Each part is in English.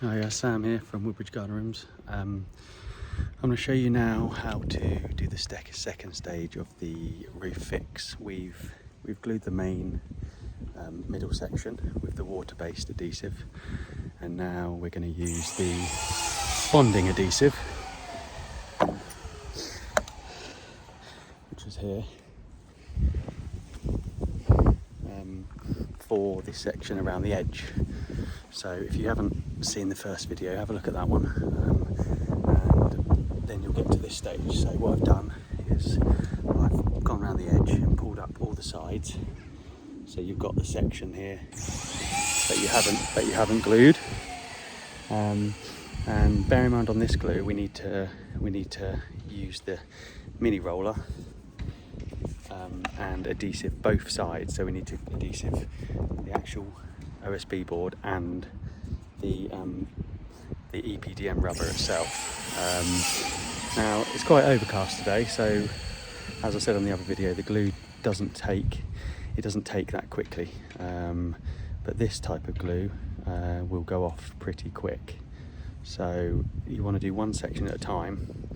Hi, Sam here from Woodbridge Garden Rooms. I'm going to show you now how to do the second stage of the roof fix. We've glued the main middle section with the water-based adhesive, and now we're going to use the bonding adhesive, which is here, for this section around the edge. So if you haven't seen the first video, have a look at that one, and then you'll get to this stage. So what I've done is I've gone around the edge and pulled up all the sides. So you've got the section here that you haven't glued, and bear in mind on this glue we need to use the mini roller and adhesive both sides. So we need to adhesive the actual OSB board and the EPDM rubber itself. Now it's quite overcast today, so as I said on the other video, the glue doesn't take that quickly, but this type of glue will go off pretty quick. So you want to do one section at a time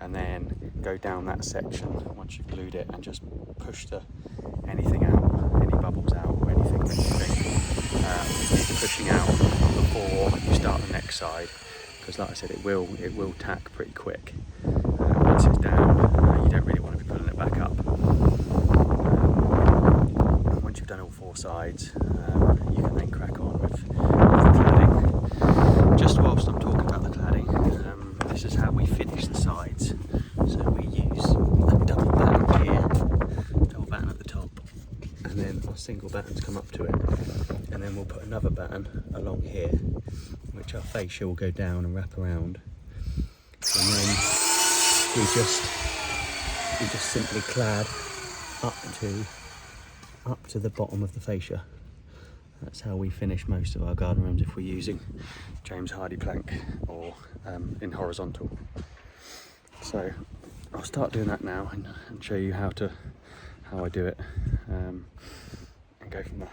and then go down that section once you've glued it and just push anything out, any bubbles out or anything that you think needs pushing out before you start the next side, because like I said, it will tack pretty quick. Once it's down, you don't really want to be pulling it back up. Once you've done all four sides, you can then crack on with the cladding. Just whilst I'm talking about the cladding, this is how we finish the sides. So we use a double batten here, double batten at the top, and then our single battens come up to it, and then we'll put another batten along here, which our fascia will go down and wrap around, and then we just simply clad up to the bottom of the fascia. That's how we finish most of our garden rooms if we're using James Hardy plank or in horizontal. So I'll start doing that now and show you how I do it, and go from there.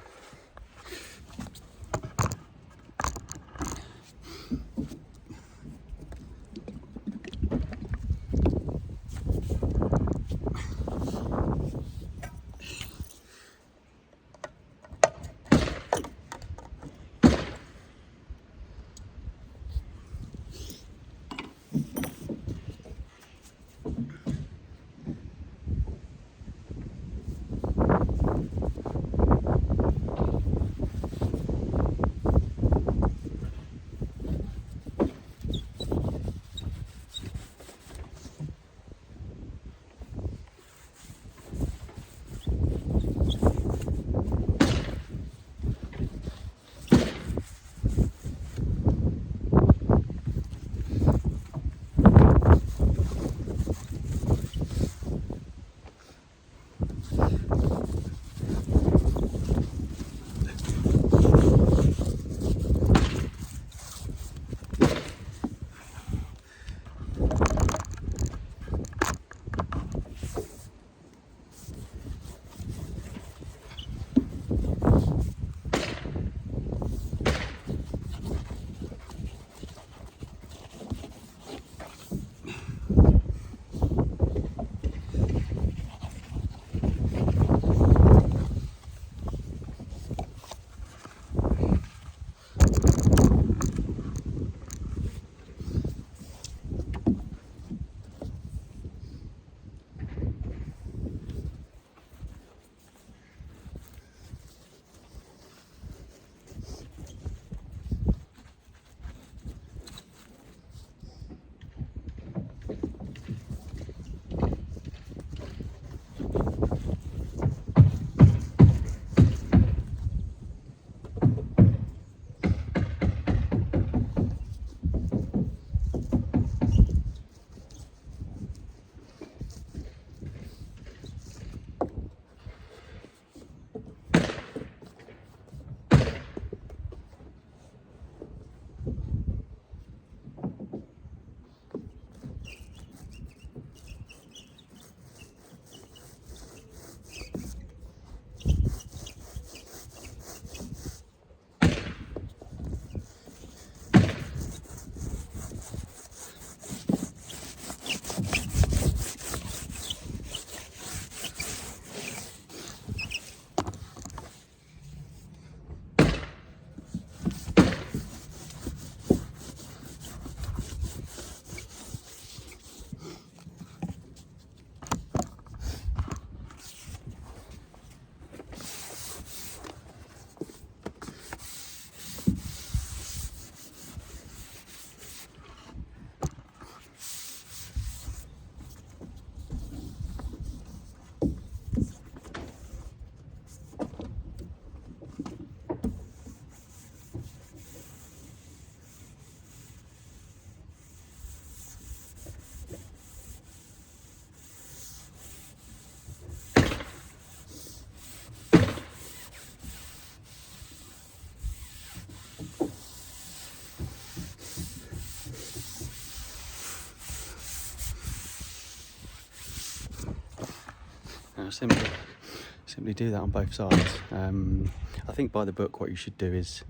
simply do that on both sides. I think by the book what you should do is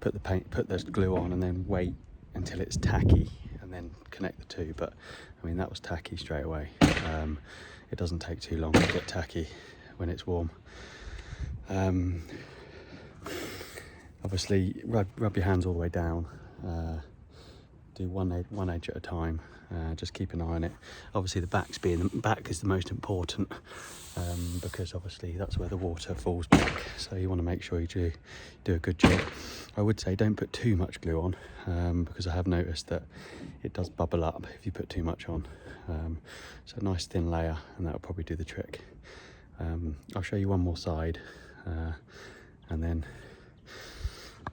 put the glue on and then wait until it's tacky and then connect the two, but I mean that was tacky straight away. It doesn't take too long to get tacky when it's warm. Obviously rub your hands all the way down, do one edge at a time, just keep an eye on it. Obviously the back is the most important, because obviously that's where the water falls back, so you want to make sure you do a good job. I would say don't put too much glue on, because I have noticed that it does bubble up if you put too much on. So a nice thin layer, and that'll probably do the trick. I'll show you one more side, and then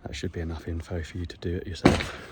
that should be enough info for you to do it yourself.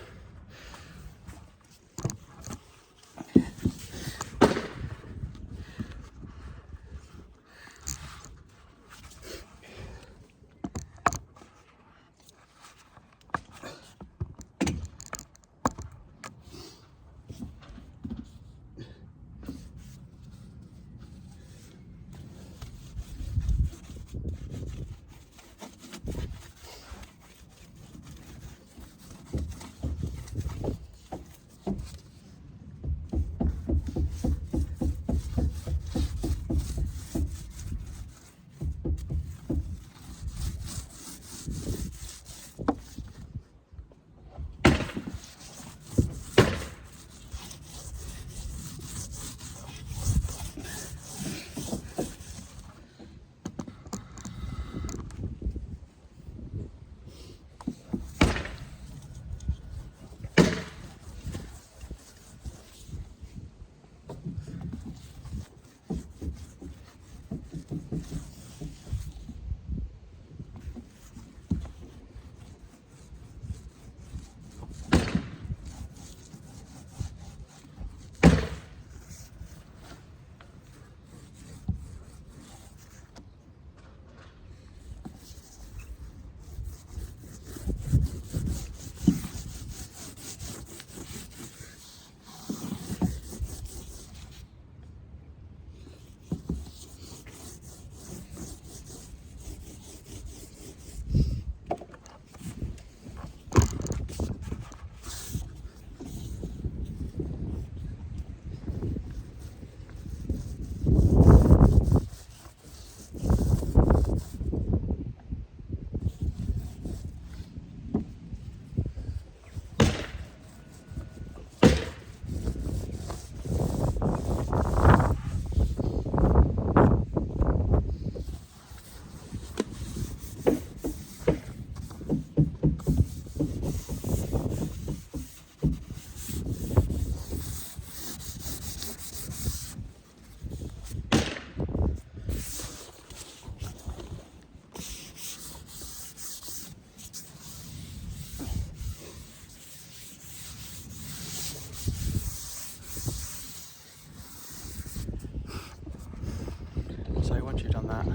Once you've done that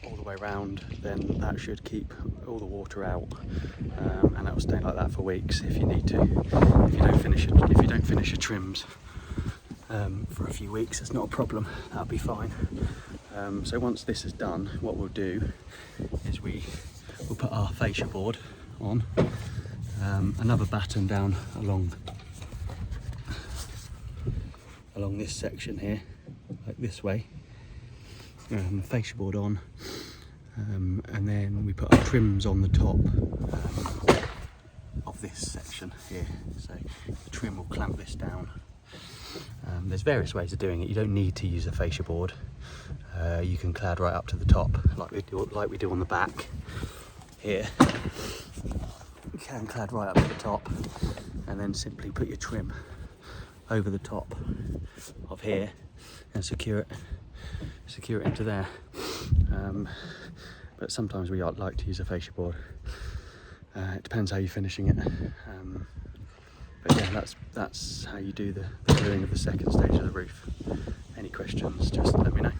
all the way around, then that should keep all the water out, and that will stay like that for weeks if you need to. If you don't finish your trims for a few weeks, it's not a problem. That'll be fine. So once this is done, what we'll do is we'll put our fascia board on, another batten down along this section here, like this way. Fascia board on, and then we put our trims on the top of this section here, so the trim will clamp this down. There's various ways of doing it. You don't need to use a fascia board. You can clad right up to the top like we do on the back here. You can clad right up to the top and then simply put your trim over the top of here and secure it into there. But sometimes we like to use a fascia board. It depends how you're finishing it. But yeah, that's how you do the gluing of the second stage of the roof. Any questions, just let me know.